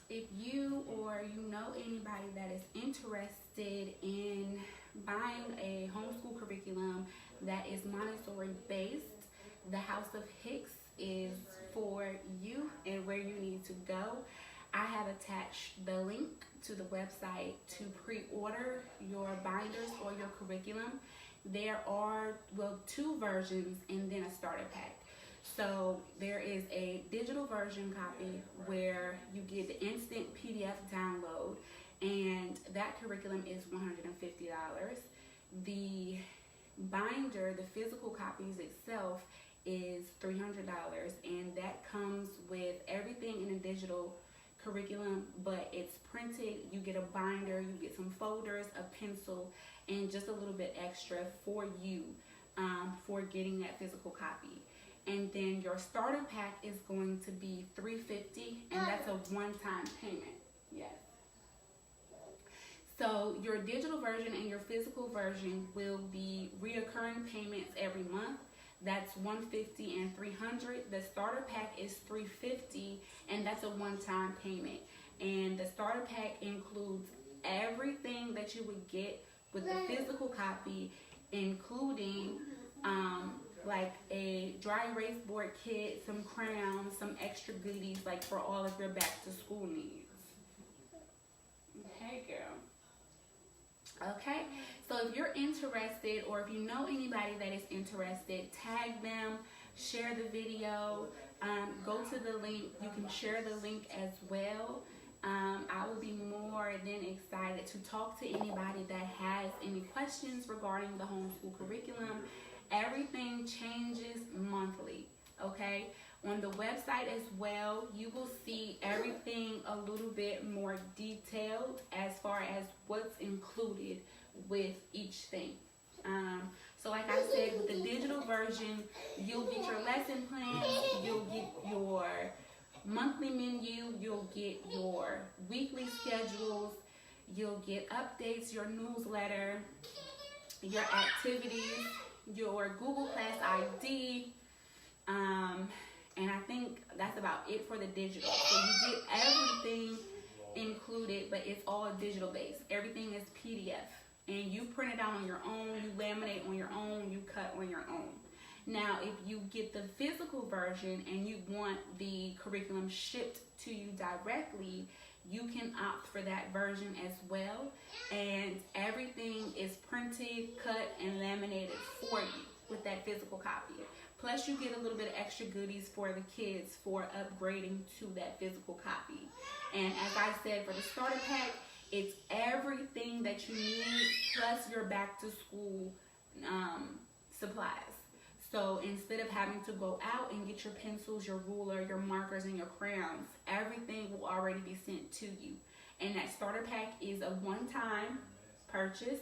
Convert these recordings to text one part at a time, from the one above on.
if you or you know anybody that is interested in buying a homeschool curriculum that is Montessori based, the House of Hicks is for you and where you need to go. I have attached the link to the website to pre-order your binders or your curriculum. There are, well, 2 versions and then a starter pack. So there is a digital version copy where you get the instant PDF download, and that curriculum is $150. The binder, the physical copies itself, is $300, and that comes with everything in a digital curriculum, but it's printed. You get a binder, you get some folders, a pencil, and just a little bit extra for you for getting that physical copy. And then your starter pack is going to be $350, and that's a one-time payment. Yes. So your digital version and your physical version will be reoccurring payments every month. That's $150 and $300. The starter pack is $350, and that's a one-time payment. And the starter pack includes everything that you would get with the physical copy, including like a dry erase board kit, some crayons, some extra goodies, like for all of your back-to-school needs. Okay, girl. Okay, so if you're interested, or if you know anybody that is interested, tag them, share the video, go to the link. You can share the link as well. I will be more than excited to talk to anybody that has any questions regarding the homeschool curriculum. Everything changes monthly, okay? On the website as well, you will see everything a little bit more detailed as far as what's included with each thing. So like I said, with the digital version, you'll get your lesson plans, you'll get your monthly menu, you'll get your weekly schedules, you'll get updates, your newsletter, your activities, your Google Class ID, and I think that's about it for the digital. So you get everything included, but it's all digital based. Everything is PDF, and you print it out on your own, you laminate on your own, you cut on your own. Now, if you get the physical version and you want the curriculum shipped to you directly, you can opt for that version as well. And everything is printed, cut, and laminated for you with that physical copy. Plus, you get a little bit of extra goodies for the kids for upgrading to that physical copy. And as I said, for the starter pack, it's everything that you need plus your back-to-school supplies. So instead of having to go out and get your pencils, your ruler, your markers, and your crayons, everything will already be sent to you. And that starter pack is a one-time purchase.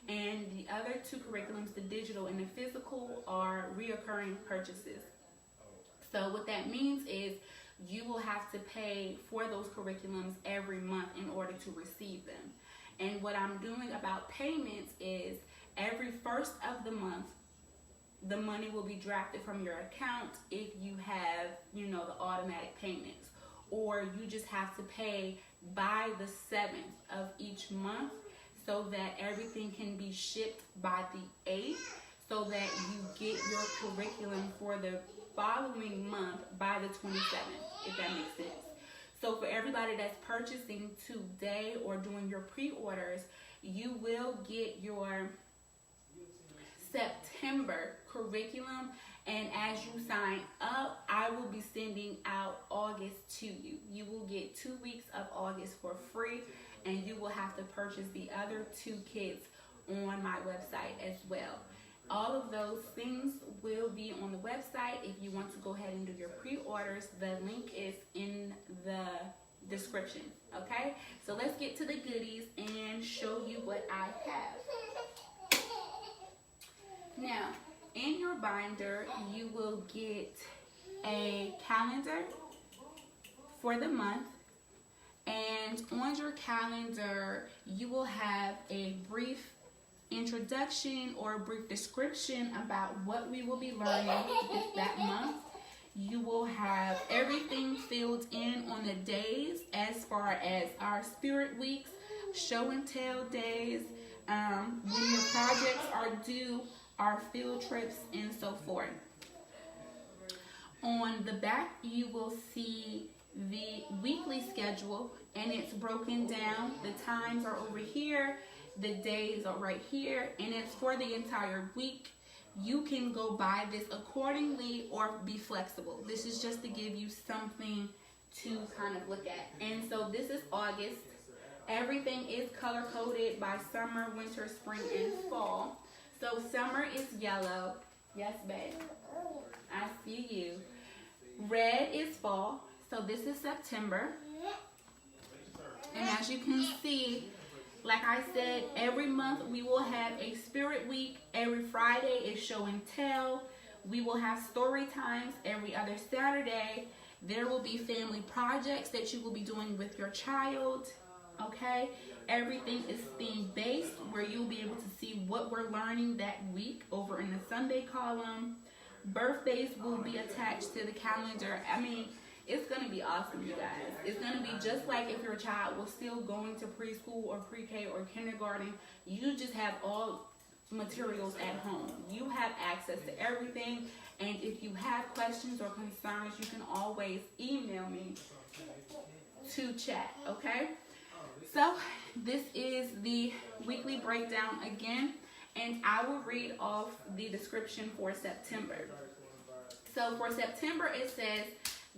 And the other 2 curriculums, the digital and the physical, are reoccurring purchases. So what that means is you will have to pay for those curriculums every month in order to receive them. And what I'm doing about payments is every first of the month, the money will be drafted from your account if you have, the automatic payments. Or you just have to pay by the 7th of each month so that everything can be shipped by the 8th so that you get your curriculum for the following month by the 27th, if that makes sense. So for everybody that's purchasing today or doing your pre-orders, you will get your September curriculum, and as you sign up, I will be sending out August to you. You will get 2 weeks of August for free, and you will have to purchase the other 2 kits on my website as well. All of those things will be on the website. If you want to go ahead and do your pre-orders, the link is in the description, okay? So let's get to the goodies and show you what I have. Now, in your binder, you will get a calendar for the month, and on your calendar, you will have a brief introduction or a brief description about what we will be learning that month. You will have everything filled in on the days as far as our spirit weeks, show and tell days, when your projects are due, our field trips, and so forth. On the back, you will see the weekly schedule, and it's broken down. The times are over here, the days are right here, and it's for the entire week. You can go by this accordingly or be flexible. This is just to give you something to kind of look at. And so this is August. Everything is color coded by summer, winter, spring, and fall. So summer is yellow. Yes, babe. I see you. Red is fall. So this is September. And as you can see, like I said, every month we will have a spirit week. Every Friday is show and tell. We will have story times every other Saturday. There will be family projects that you will be doing with your child. Okay? Everything is theme based, where you'll be able to see what we're learning that week over in the Sunday column. Birthdays will be attached to the calendar. I mean, it's going to be awesome, you guys. It's going to be just like if your child was still going to preschool or pre-K or kindergarten. You just have all materials at home. You have access to everything. And if you have questions or concerns, you can always email me to chat, okay? So this is the weekly breakdown again. And I will read off the description for September. So for September, it says,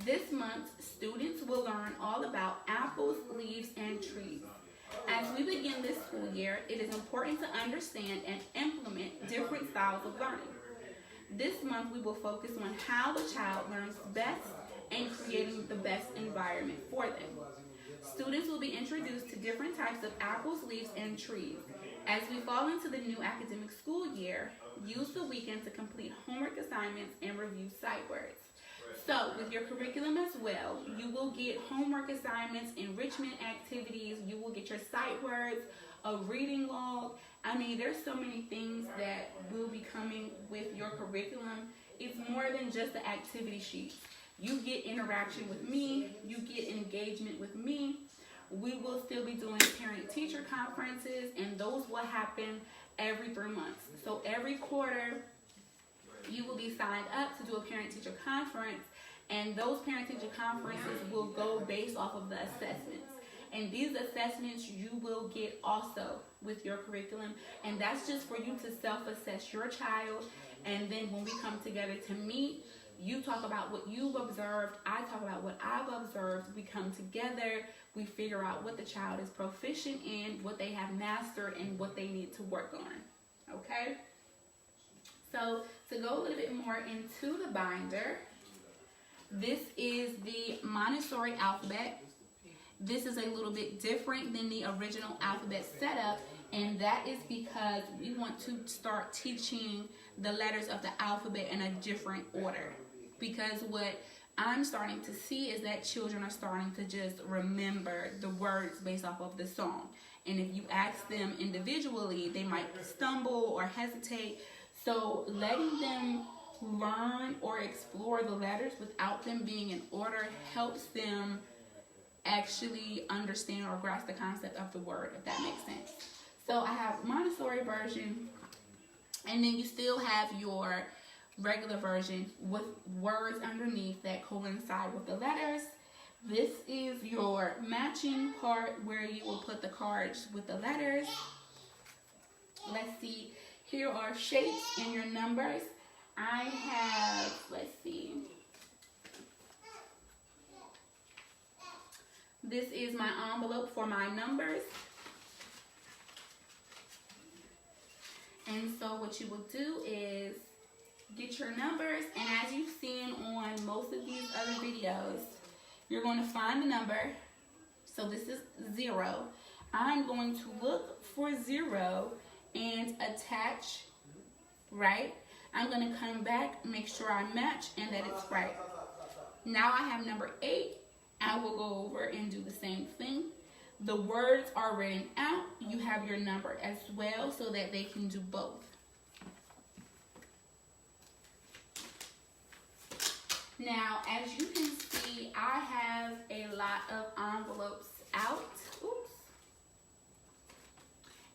this month, students will learn all about apples, leaves, and trees. As we begin this school year, it is important to understand and implement different styles of learning. This month, we will focus on how the child learns best and creating the best environment for them. Students will be introduced to different types of apples, leaves, and trees. As we fall into the new academic school year, use the weekend to complete homework assignments and review sight words. So, with your curriculum as well, you will get homework assignments, enrichment activities, you will get your sight words, a reading log. I mean, there's so many things that will be coming with your curriculum. It's more than just the activity sheets. You get interaction with me, you get engagement with me. We will still be doing parent-teacher conferences, and those will happen every 3 months. So every quarter, you will be signed up to do a parent-teacher conference, and those parent-teacher conferences will go based off of the assessments. And these assessments you will get also with your curriculum, and that's just for you to self-assess your child. And then when we come together to meet, you talk about what you've observed, I talk about what I've observed. We come together, we figure out what the child is proficient in, what they have mastered, and what they need to work on. Okay? So to go a little bit more into the binder, this is the Montessori alphabet. This is a little bit different than the original alphabet setup, and that is because we want to start teaching the letters of the alphabet in a different order. Because what I'm starting to see is that children are starting to just remember the words based off of the song. And if you ask them individually, they might stumble or hesitate. So letting them learn or explore the letters without them being in order helps them actually understand or grasp the concept of the word, if that makes sense. So I have Montessori version, and then you still have your regular version with words underneath that coincide with the letters. This is your matching part where you will put the cards with the letters. Let's see, here are shapes and your numbers. I have, let's see, this is my envelope for my numbers. And so what you will do is get your numbers, and as you've seen on most of these other videos, you're going to find the number. So this is 0. I'm going to look for 0 and attach, right? I'm going to come back, make sure I match and that it's right. Now I have number 8. I will go over and do the same thing. The words are written out. You have your number as well so that they can do both. Now, as you can see, I have a lot lot of envelopes out. Oops.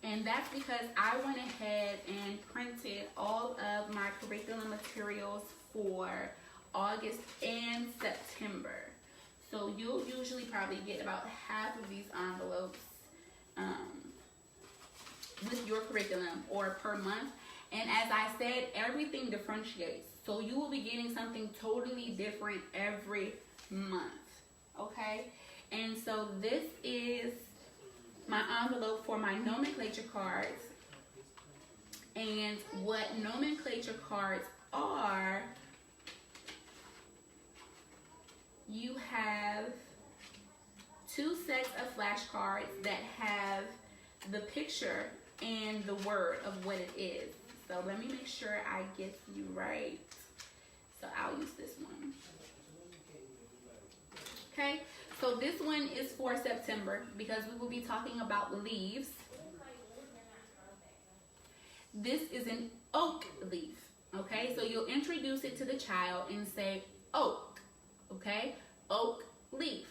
And that's because I went ahead and printed all of my curriculum materials for August and September. So you'll usually probably get about half of these envelopes with your curriculum or per month. And as I said, everything differentiates. So you will be getting something totally different every month, okay? And so this is my envelope for my nomenclature cards. And what nomenclature cards are, you have 2 sets of flashcards that have the picture and the word of what it is. So let me make sure I get you right. So I'll use this one. Okay, so this one is for September because we will be talking about leaves. This is an oak leaf, okay? So you'll introduce it to the child and say oak, okay? Oak leaf.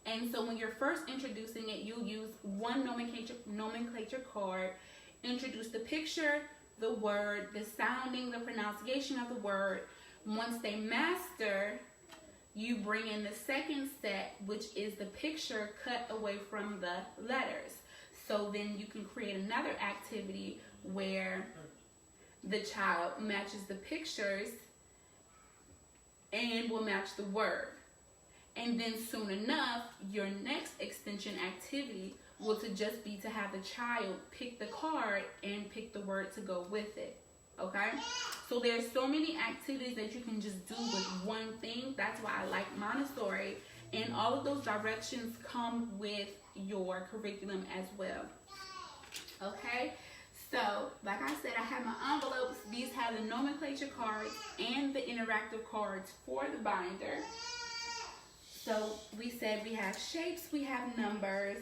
And so when you're first introducing it, you'll use one nomenclature card, introduce the picture, the word, the sounding, the pronunciation of the word. Once they master, you bring in the second set, which is the picture cut away from the letters. So then you can create another activity where the child matches the pictures and will match the word. And then soon enough, your next extension activity will just be to have the child pick the card and pick the word to go with it, okay? So there's so many activities that you can just do with one thing. That's why I like Montessori. And all of those directions come with your curriculum as well, okay? So, like I said, I have my envelopes. These have the nomenclature cards and the interactive cards for the binder. So we said we have shapes, we have numbers.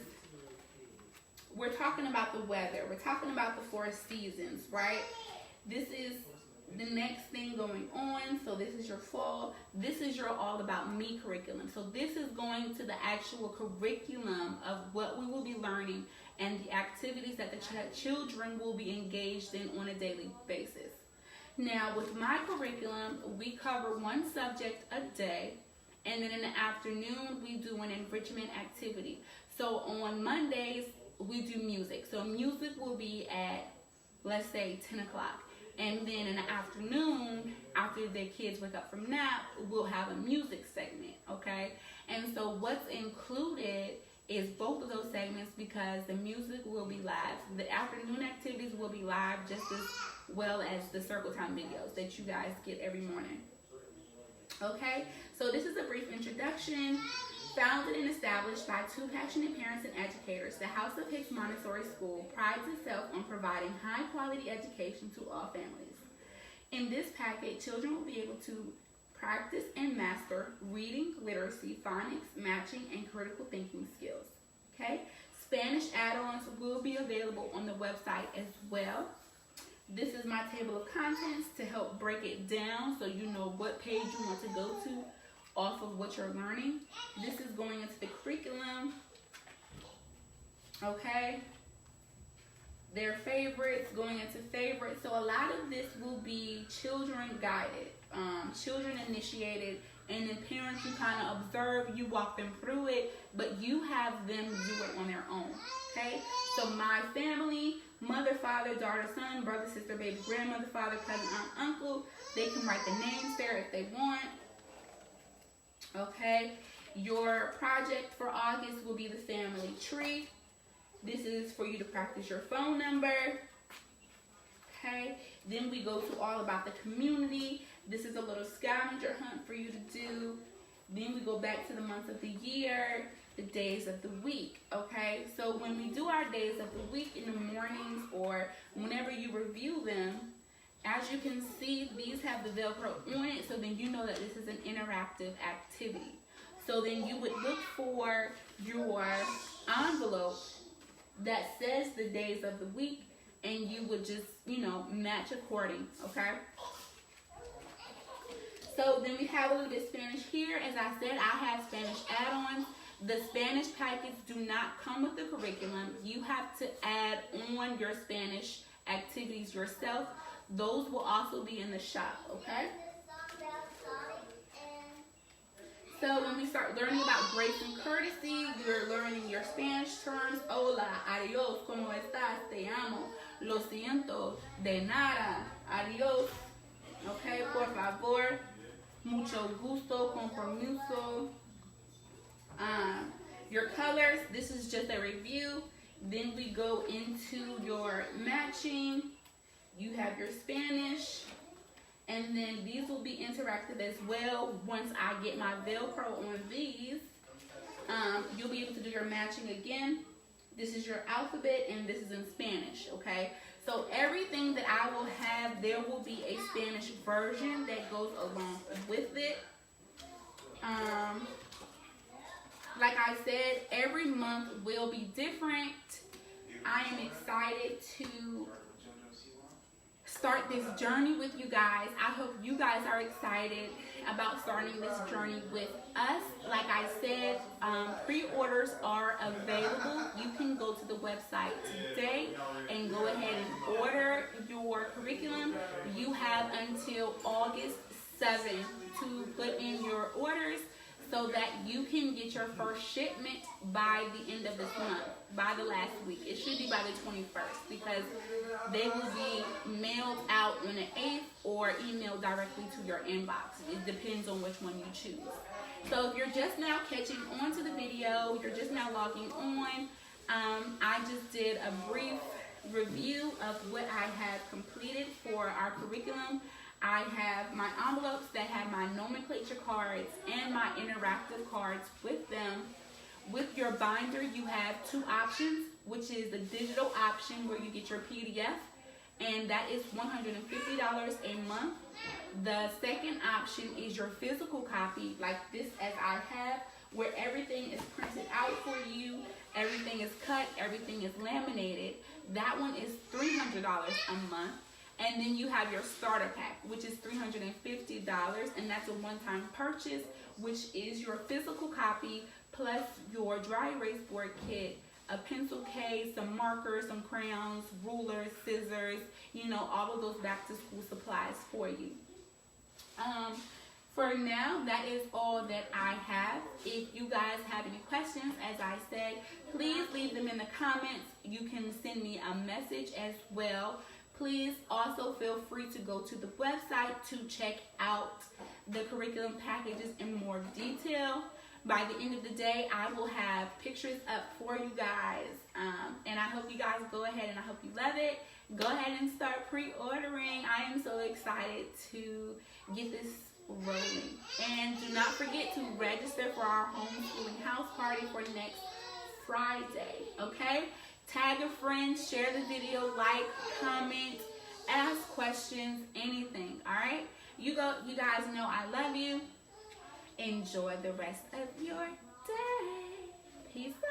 We're talking about the weather. We're talking about the 4 seasons, right? This is the next thing going on. So this is your fall. This is your all about me curriculum. So this is going to the actual curriculum of what we will be learning and the activities that the children will be engaged in on a daily basis. Now with my curriculum, we cover one subject a day. And then in the afternoon, we do an enrichment activity. So on Mondays, we do music. So music will be at, let's say, 10 o'clock. And then in the afternoon, after the kids wake up from nap, we'll have a music segment, okay? And so what's included is both of those segments because the music will be live. The afternoon activities will be live just as well as the circle time videos that you guys get every morning. Okay, so this is a brief introduction. Founded and established by 2 passionate parents and educators, the House of Hicks Montessori School prides itself on providing high-quality education to all families. In this packet, children will be able to practice and master reading, literacy, phonics, matching, and critical thinking skills. Okay, Spanish add-ons will be available on the website as well. This is my table of contents to help break it down so you know what page you want to go to off of what you're learning. This is going into the curriculum, okay? Their favorites going into favorites. So a lot of this will be children guided, children initiated, and then parents, you kind of observe, you walk them through it, but you have them do it on their own, okay? So my family, mother, father, daughter, son, brother, sister, baby, grandmother, father, cousin, aunt, uncle, they can write the names there if they want. Okay, your project for August will be the family tree. This is for you to practice your phone number. Okay, then we go to all about the community. This is a little scavenger hunt for you to do. Then we go back to the months of the year, the days of the week, okay? So when we do our days of the week in the mornings or whenever you review them, as you can see, these have the Velcro on it, so then you know that this is an interactive activity. So then you would look for your envelope that says the days of the week, and you would just, match according, okay? So then we have a little bit of Spanish here. As I said, I have Spanish add-ons. The Spanish packets do not come with the curriculum. You have to add on your Spanish activities yourself. Those will also be in the shop, okay? So when we start learning about grace and courtesy, you're learning your Spanish terms. Hola, adios, ¿cómo estás? Te amo, lo siento, de nada, adios, okay, por favor, mucho gusto, con permiso. Your colors, this is just a review. Then we go into your matching. You have your Spanish. And then these will be interactive as well. Once I get my Velcro on these, you'll be able to do your matching again. This is your alphabet and this is in Spanish, okay? So everything that I will have, there will be a Spanish version that goes along with it. Like I said, every month will be different. I am excited to start this journey with you guys. I hope you guys are excited about starting this journey with us. Like I said, pre-orders are available. You can go to the website today and go ahead and order your curriculum. You have until August 7th to put in your orders so that you can get your first shipment by the end of this month, by the last week. It should be by the 21st because they will be mailed out on the 8th or emailed directly to your inbox. It depends on which one you choose. So if you're just now catching on to the video, you're just now logging on, I just did a brief review of what I have completed for our curriculum. I have my envelopes that have my nomenclature cards and my interactive cards with them. With your binder, you have two options, which is the digital option where you get your PDF, and that is $150 a month. The second option is your physical copy, like this as I have, where everything is printed out for you, everything is cut, everything is laminated. That one is $300 a month. And then you have your starter pack, which is $350, and that's a one-time purchase, which is your physical copy plus your dry erase board kit, a pencil case, some markers, some crayons, rulers, scissors, you know, all of those back-to-school supplies for you. For now, that is all that I have. If you guys have any questions, as I said, please leave them in the comments. You can send me a message as well. Please also feel free to go to the website to check out the curriculum packages in more detail. By the end of the day, I will have pictures up for you guys. And I hope you guys go ahead and I hope you love it. Go ahead and start pre-ordering. I am so excited to get this rolling. And do not forget to register for our homeschooling house party for next Friday, okay? Tag a friend, share the video, like, comment, ask questions, anything, all right? You guys know I love you. Enjoy the rest of your day. Peace out.